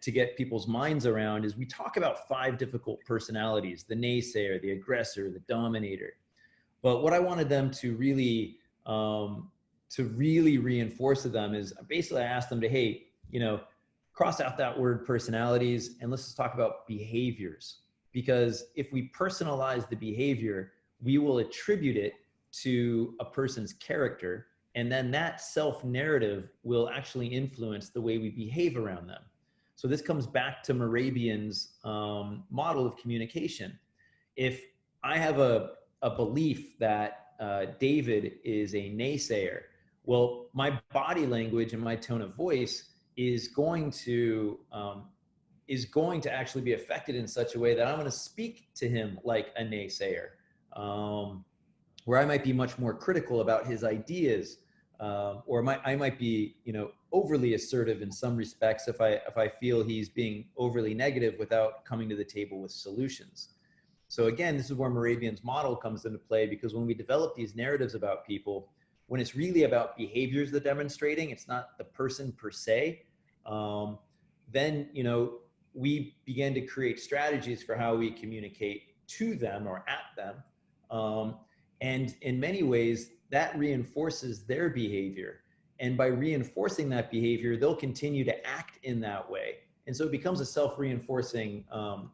to get people's minds around is we talk about 5 difficult personalities: the naysayer, the aggressor, the dominator. But what I wanted them to really reinforce to them is basically I asked them to, hey, cross out that word personalities and let's just talk about behaviors. Because if we personalize the behavior, we will attribute it to a person's character, and then that self-narrative will actually influence the way we behave around them. So this comes back to Morabian's model of communication. If I have a belief that David is a naysayer, well, my body language and my tone of voice is going to actually be affected in such a way that I'm going to speak to him like a naysayer, where I might be much more critical about his ideas, or I might be, overly assertive in some respects if I feel he's being overly negative without coming to the table with solutions. So again, this is where Morabian's model comes into play, because when we develop these narratives about people, when it's really about behaviors they're demonstrating, it's not the person per se, then, we begin to create strategies for how we communicate to them or at them. And in many ways, that reinforces their behavior. And by reinforcing that behavior, they'll continue to act in that way. And so it becomes a self-reinforcing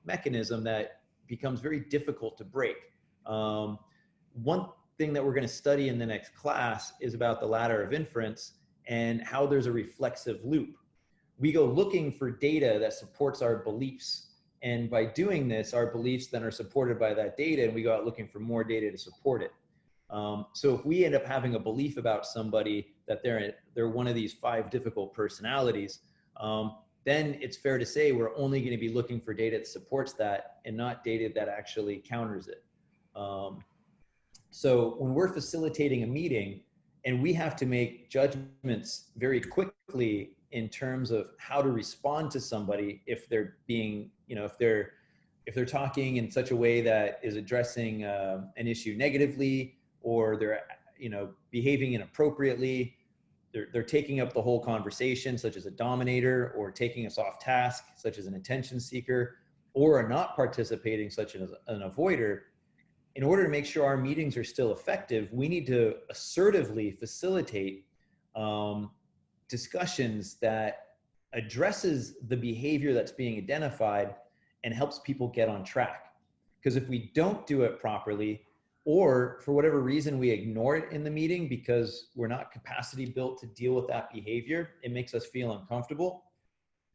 mechanism that becomes very difficult to break. One thing that we're going to study in the next class is about the ladder of inference and how there's a reflexive loop. We go looking for data that supports our beliefs. And by doing this, our beliefs then are supported by that data, and we go out looking for more data to support it. So if we end up having a belief about somebody that they're one of these 5 difficult personalities, then it's fair to say we're only going to be looking for data that supports that and not data that actually counters it. So when we're facilitating a meeting and we have to make judgments very quickly in terms of how to respond to somebody if they're being, if they're talking in such a way that is addressing an issue negatively, or they're, behaving inappropriately, they're taking up the whole conversation, such as a dominator, or taking us off task, such as an attention seeker, or are not participating, such as an avoider. In order to make sure our meetings are still effective, we need to assertively facilitate discussions that addresses the behavior that's being identified and helps people get on track. Because if we don't do it properly, or for whatever reason we ignore it in the meeting because we're not capacity built to deal with that behavior, it makes us feel uncomfortable.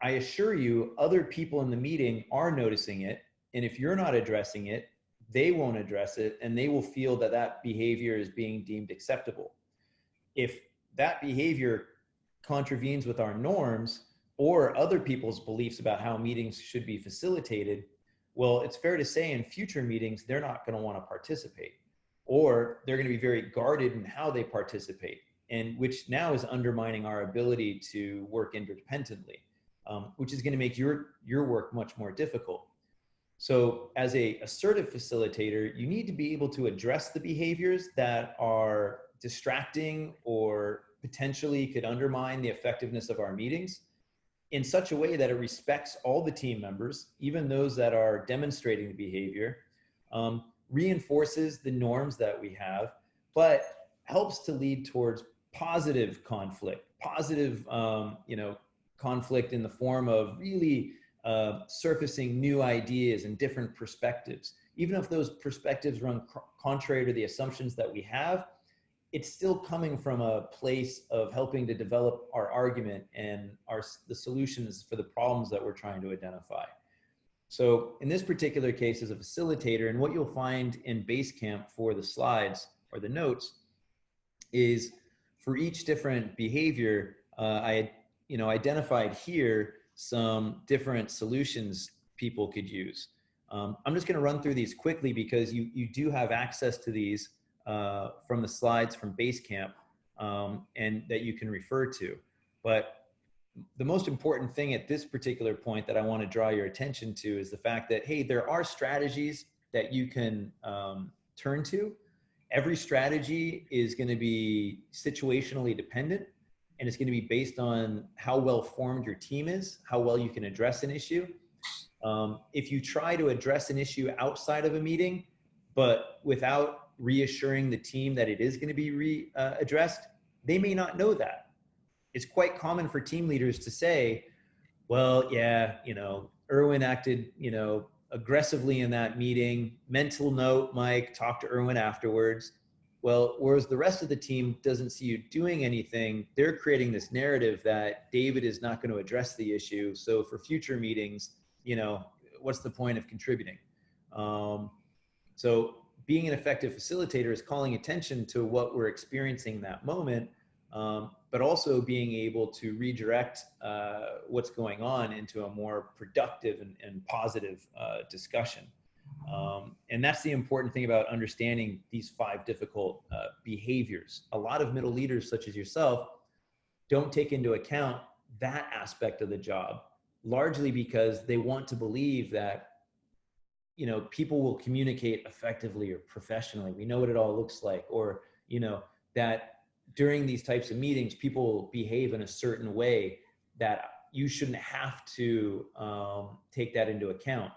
I assure you, other people in the meeting are noticing it. And if you're not addressing it, they won't address it, and they will feel that that behavior is being deemed acceptable. If that behavior contravenes with our norms or other people's beliefs about how meetings should be facilitated, well, it's fair to say in future meetings, they're not going to want to participate, or they're going to be very guarded in how they participate, and which now is undermining our ability to work interdependently, which is going to make your work much more difficult. So as a assertive facilitator, you need to be able to address the behaviors that are distracting or potentially could undermine the effectiveness of our meetings in such a way that it respects all the team members, even those that are demonstrating the behavior, reinforces the norms that we have, but helps to lead towards positive conflict, conflict in the form of really surfacing new ideas and different perspectives. Even if those perspectives run contrary to the assumptions that we have, it's still coming from a place of helping to develop our argument and the solutions for the problems that we're trying to identify. So in this particular case, as a facilitator, and what you'll find in Basecamp for the slides or the notes is for each different behavior, I identified here some different solutions people could use. I'm just going to run through these quickly because you do have access to these from the slides from Basecamp and that you can refer to. But the most important thing at this particular point that I want to draw your attention to is the fact that, hey, there are strategies that you can turn to. Every strategy is going to be situationally dependent. and it's going to be based on how well formed your team is, how well you can address an issue. If you try to address an issue outside of a meeting, but without reassuring the team that it is going to be addressed, they may not know that. It's quite common for team leaders to say, well, yeah, Erwin acted, aggressively in that meeting. Mental note, Mike, talk to Erwin afterwards. Well, whereas the rest of the team doesn't see you doing anything, they're creating this narrative that David is not going to address the issue. So for future meetings, what's the point of contributing? So being an effective facilitator is calling attention to what we're experiencing in that moment, but also being able to redirect what's going on into a more productive and positive discussion. And that's the important thing about understanding these 5 difficult behaviors. A lot of middle leaders, such as yourself, don't take into account that aspect of the job, largely because they want to believe that people will communicate effectively or professionally. We know what it all looks like, or that during these types of meetings, people behave in a certain way that you shouldn't have to take that into account.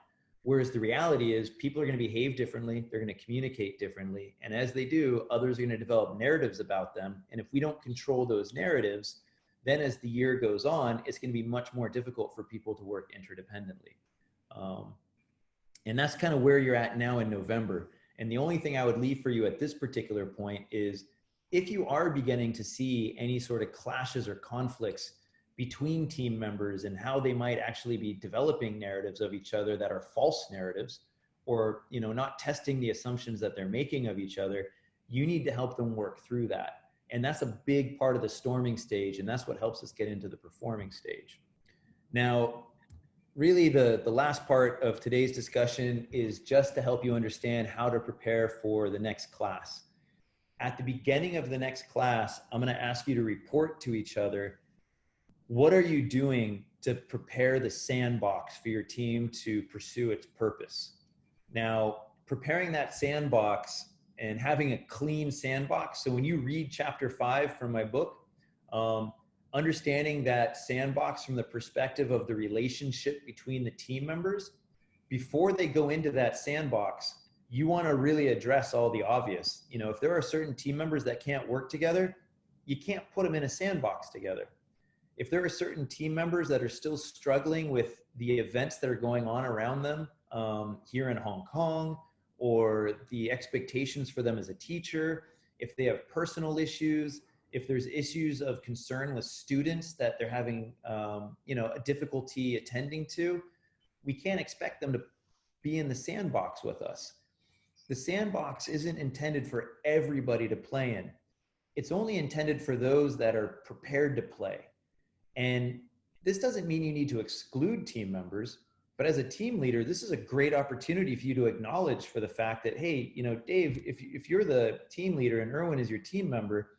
Whereas the reality is people are going to behave differently. They're going to communicate differently. And as they do, others are going to develop narratives about them. And if we don't control those narratives, then as the year goes on, it's going to be much more difficult for people to work interdependently. And that's kind of where you're at now in November. And the only thing I would leave for you at this particular point is, if you are beginning to see any sort of clashes or conflicts between team members and how they might actually be developing narratives of each other that are false narratives, or not testing the assumptions that they're making of each other, you need to help them work through that. And that's a big part of the storming stage, and that's what helps us get into the performing stage. Now, really the last part of today's discussion is just to help you understand how to prepare for the next class. At the beginning of the next class, I'm going to ask you to report to each other, what are you doing to prepare the sandbox for your team to pursue its purpose? Now, preparing that sandbox and having a clean sandbox. So when you read chapter 5 from my book, understanding that sandbox from the perspective of the relationship between the team members, before they go into that sandbox, you want to really address all the obvious. If there are certain team members that can't work together, you can't put them in a sandbox together. If there are certain team members that are still struggling with the events that are going on around them here in Hong Kong, or the expectations for them as a teacher, if they have personal issues, if there's issues of concern with students that they're having a difficulty attending to, we can't expect them to be in the sandbox with us. The sandbox isn't intended for everybody to play in. It's only intended for those that are prepared to play. And this doesn't mean you need to exclude team members, but as a team leader, this is a great opportunity for you to acknowledge for the fact that, hey, Dave, if you're the team leader and Erwin is your team member,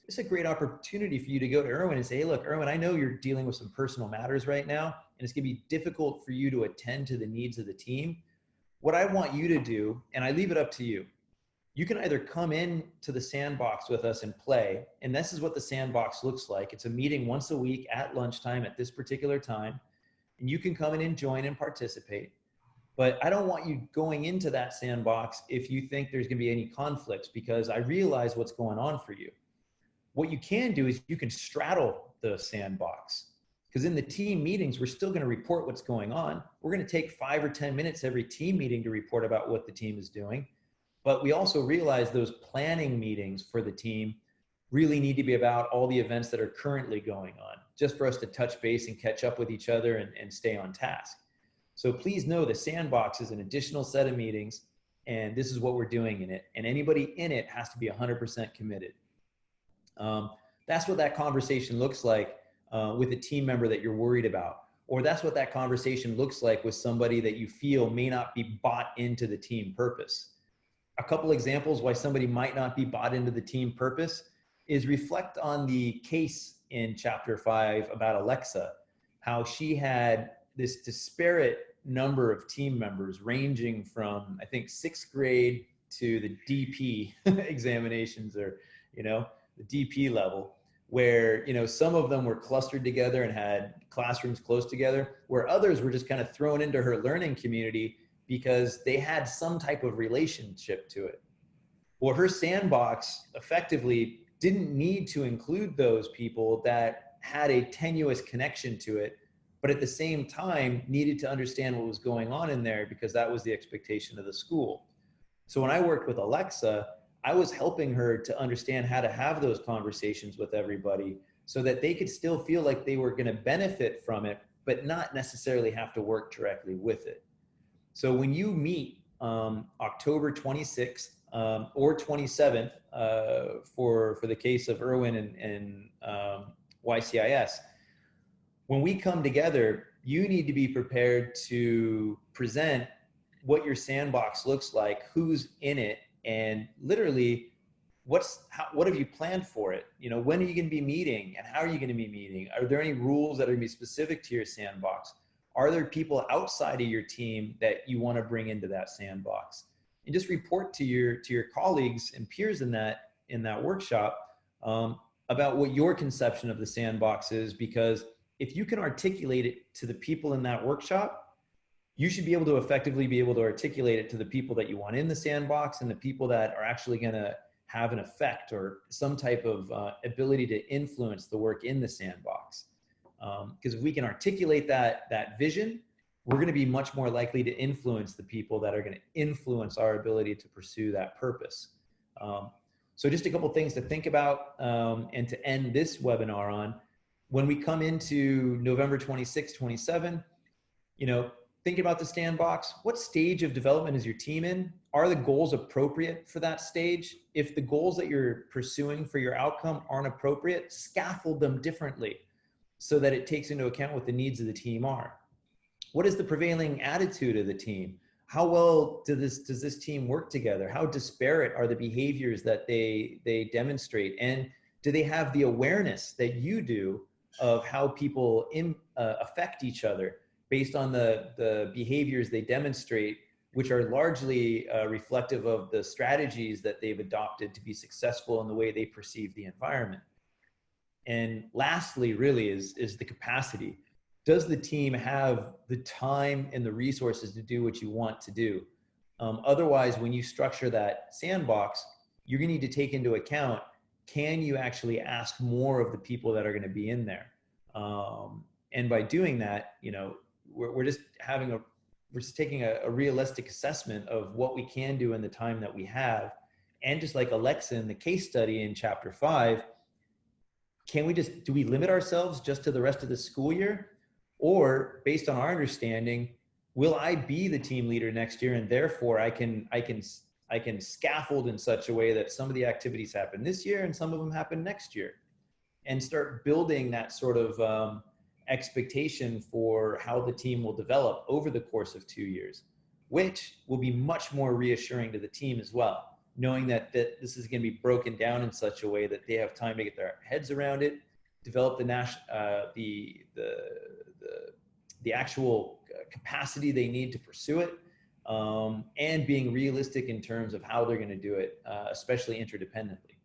it's a great opportunity for you to go to Erwin and say, hey, look, Erwin, I know you're dealing with some personal matters right now, and it's going to be difficult for you to attend to the needs of the team. What I want you to do, and I leave it up to you, you can either come in to the sandbox with us and play, and this is what the sandbox looks like. It's a meeting once a week at lunchtime at this particular time, and you can come in and join and participate. But I don't want you going into that sandbox if you think there's going to be any conflicts, because I realize what's going on for you. What you can do is you can straddle the sandbox, because in the team meetings, we're still going to report what's going on. We're going to take 5 or 10 minutes every team meeting to report about what the team is doing. But we also realize those planning meetings for the team really need to be about all the events that are currently going on, just for us to touch base and catch up with each other and stay on task. So please know the sandbox is an additional set of meetings, and this is what we're doing in it. And anybody in it has to be 100% committed. That's what that conversation looks like with a team member that you're worried about. Or that's what that conversation looks like with somebody that you feel may not be bought into the team purpose. A couple examples why somebody might not be bought into the team purpose is reflect on the case in chapter 5 about Alexa, how she had this disparate number of team members ranging from, I think, 6th grade to the DP examinations, or, the DP level, where, some of them were clustered together and had classrooms close together, where others were just kind of thrown into her learning community because they had some type of relationship to it. Well, her sandbox effectively didn't need to include those people that had a tenuous connection to it, but at the same time needed to understand what was going on in there because that was the expectation of the school. So when I worked with Alexa, I was helping her to understand how to have those conversations with everybody so that they could still feel like they were going to benefit from it, but not necessarily have to work directly with it. So when you meet October 26th or 27th for the case of Irwin and YCIS, when we come together, you need to be prepared to present what your sandbox looks like, who's in it, and literally what have you planned for it? When are you going to be meeting and how are you going to be meeting? Are there any rules that are going to be specific to your sandbox? Are there people outside of your team that you want to bring into that sandbox? And just report to your colleagues and peers in that workshop about what your conception of the sandbox is, because if you can articulate it to the people in that workshop, you should be able to effectively be able to articulate it to the people that you want in the sandbox and the people that are actually going to have an effect or some type of ability to influence the work in the sandbox. Because if we can articulate that vision, we're going to be much more likely to influence the people that are going to influence our ability to pursue that purpose. So just a couple things to think about and to end this webinar on. When we come into November 26, 27, think about the sandbox. What stage of development is your team in? Are the goals appropriate for that stage? If the goals that you're pursuing for your outcome aren't appropriate, scaffold them differently so that it takes into account what the needs of the team are. What is the prevailing attitude of the team? How well does this team work together? How disparate are the behaviors that they demonstrate? And do they have the awareness that you do of how people affect each other based on the behaviors they demonstrate, which are largely reflective of the strategies that they've adopted to be successful in the way they perceive the environment? And lastly, really, is the capacity. Does the team have the time and the resources to do what you want to do? Otherwise, when you structure that sandbox, you're going to need to take into account, can you actually ask more of the people that are going to be in there? And by doing that, we're just taking a realistic assessment of what we can do in the time that we have. And just like Alexa in the case study in chapter 5, do we limit ourselves just to the rest of the school year? Or based on our understanding, will I be the team leader next year, and therefore I can scaffold in such a way that some of the activities happen this year and some of them happen next year, and start building that sort of expectation for how the team will develop over the course of 2 years, which will be much more reassuring to the team as well, knowing that this is going to be broken down in such a way that they have time to get their heads around it, develop the actual capacity they need to pursue it, and being realistic in terms of how they're going to do it, especially interdependently.